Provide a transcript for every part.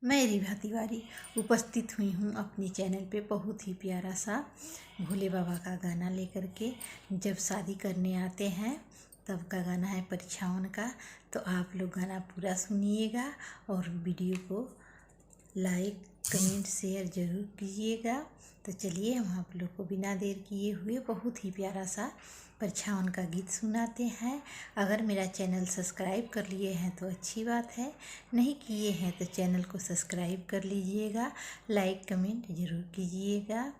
मैं रिभा तिवारी उपस्थित हुई हूँ अपने चैनल पे बहुत ही प्यारा सा भोले बाबा का गाना लेकर के। जब शादी करने आते हैं तब का गाना है परीक्षाओं का। तो आप लोग गाना पूरा सुनिएगा और वीडियो को लाइक कमेंट शेयर ज़रूर कीजिएगा। तो चलिए हम आप लोग को बिना देर किए हुए बहुत ही प्यारा सा परीक्षाओं का गीत सुनाते हैं। अगर मेरा चैनल सब्सक्राइब कर लिए हैं तो अच्छी बात है, नहीं किए हैं तो चैनल को सब्सक्राइब कर लीजिएगा, लाइक कमेंट ज़रूर कीजिएगा।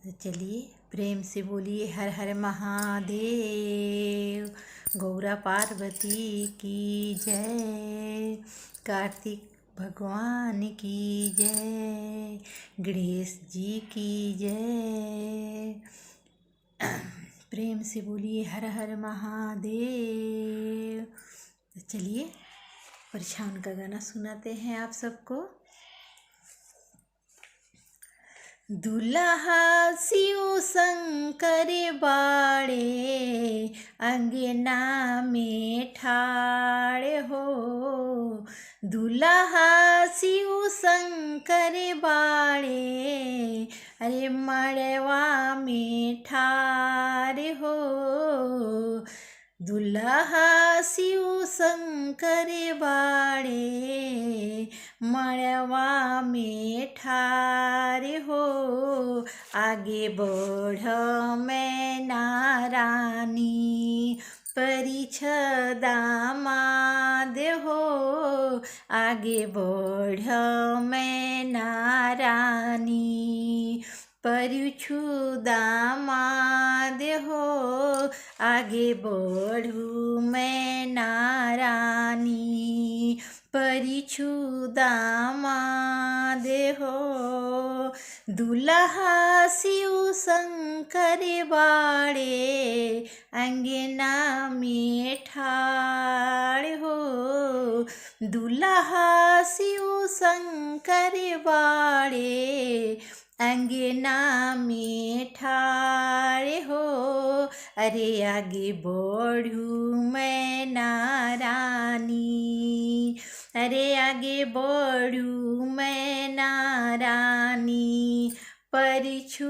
तो चलिए प्रेम से बोलिए हर हर महादेव, गौरा पार्वती की जय, कार्तिक भगवान की जय, गणेश जी की जय। प्रेम से बोलिए हर हर महादेव। तो चलिए परेशान का गाना सुनाते हैं आप सबको। दुल्हा शिव शंकर बाड़े अंगना में ठाड़ हो, दुल्हा शिव शंकर बाड़े अरे मड़वा में ठाड़ हो, दुल्हा शिव शंकर बाड़े मड़वा में ठाड़ हो, आगे बढ़ मैं नारानी परिछ दामाद हो, आगे बढ़ मैं नारानी परिछु दामाद हो, आगे बढ़ू मैं नारानी परिछु दामाद हो, दुल्हा शिव शंकर बाड़े अंगना में ठाड़ हो, दुल्हा शिव शंकर बाड़े अंगना में ठाड़ हो, अरे आगे बढ़ू मैं नारानी, अरे आगे बढ़ू मैं नारानी परिछु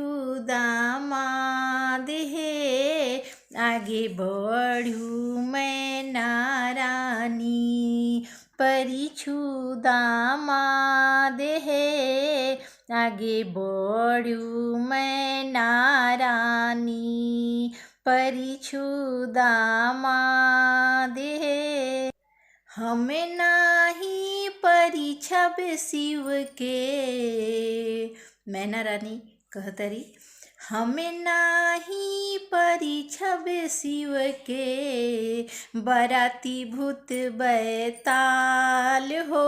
दामाद है, आगे बढ़ू मैं नारानी परिछु दामाद है, आगे बढ़ू मैं नारानी परिछु दामाद है। हमें नाही परिछब शिव के, मैना रानी कहतरी हमें नाही परिछब शिव के, बराती भूत बैताल हो,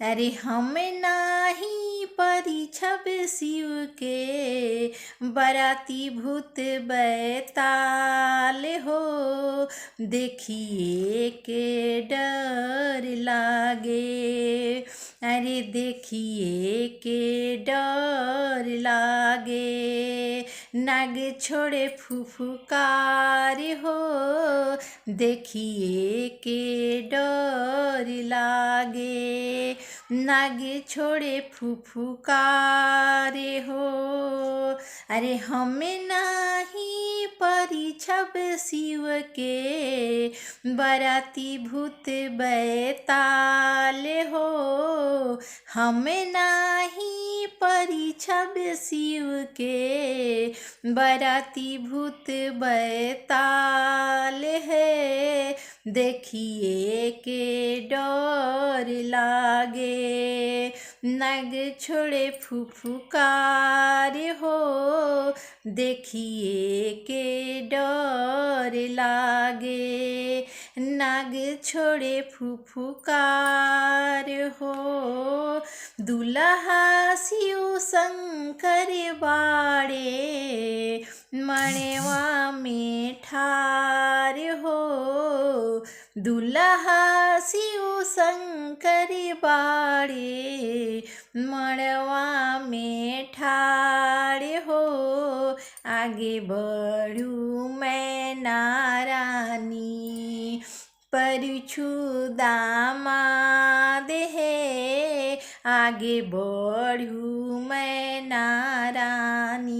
अरे हमें नाही परिछब शिव के, बराती भूत बैताल हो, देखिए के डर लागे, अरे देखिए के डर लागे, नाग छोड़े फुफकार हो, देखिए के डर लागे, नाग छोड़े फुफकार हो, अरे हमें नाही परिछब शिव के, बराती भूत बैताल हो, हमें नाही परिछब शिव के, बराती भूत बैताल है, देखिए के डर लागे, नग छोड़े फुफकार हो, देखिए के डर लागे, नाग छोड़े फुफकार हो, दुल्हा शिव शंकर बाड़े मड़वा में ठाड़ हो, दुल्हा शिव शंकर बाड़े मड़वा में ठाड़ हो, आगे बढ़ू मैं नारानी परिछु दामाद है, आगे बढ़ूँ मैं नारानी,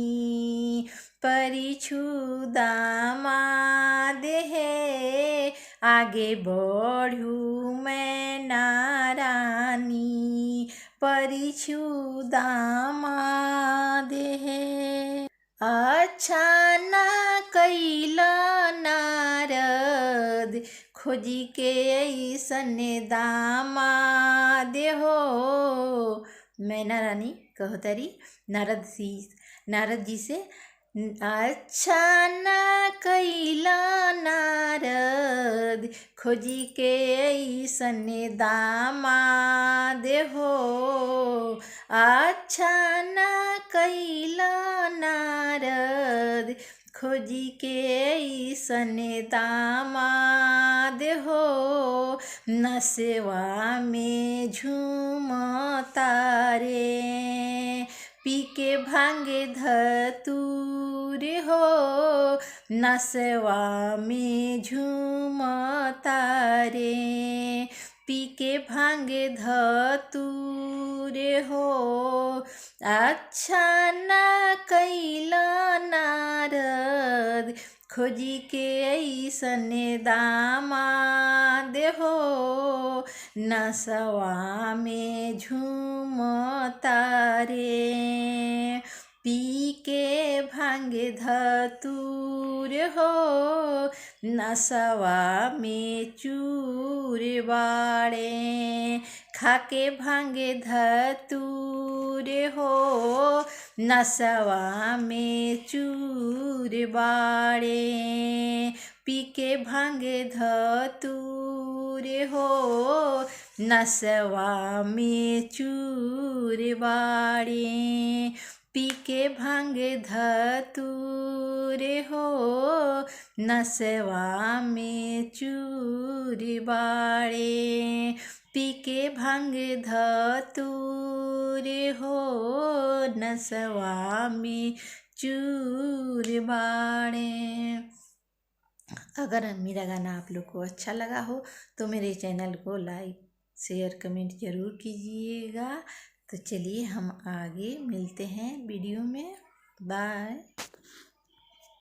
परिछु दामाद है, आगे बढ़ूँ मैं नारानी, परिछु दामाद है। अच्छा ना कैला नारद, खोजी के ऐसन दामाद हो। मैना रानी कहतरी नारद जी से, अच्छा ना कैला नारद, खोजी के ऐसन दामाद हो। अच्छा ना कैला नारद, खोजी के ऐसन दामाद हो। नशवा में झूमता रे, पी के भांग धतूर हो। नशवा में झूमता रे, पी के भांग धतूर हो। अच्छा ना कैला नारद, खोजी के ऐसन दामाद हो। नशवा में झूमता रे, पी के भांग धतूर हो। नशवा में चूर बाड़े, खाके भांग धतूर हो। नशवा में चूर बाड़े, पी के भांग धतूर हो। नशवा में चूर बाड़े, पी के भांग धतूर हो। नशवा में चूर बाड़े, पी के भांग धतूर हो। नशवा में चूर बाड़े। अगर मेरा गाना आप लोग को अच्छा लगा हो तो मेरे चैनल को लाइक शेयर कमेंट ज़रूर कीजिएगा। तो चलिए हम आगे मिलते हैं वीडियो में। बाय।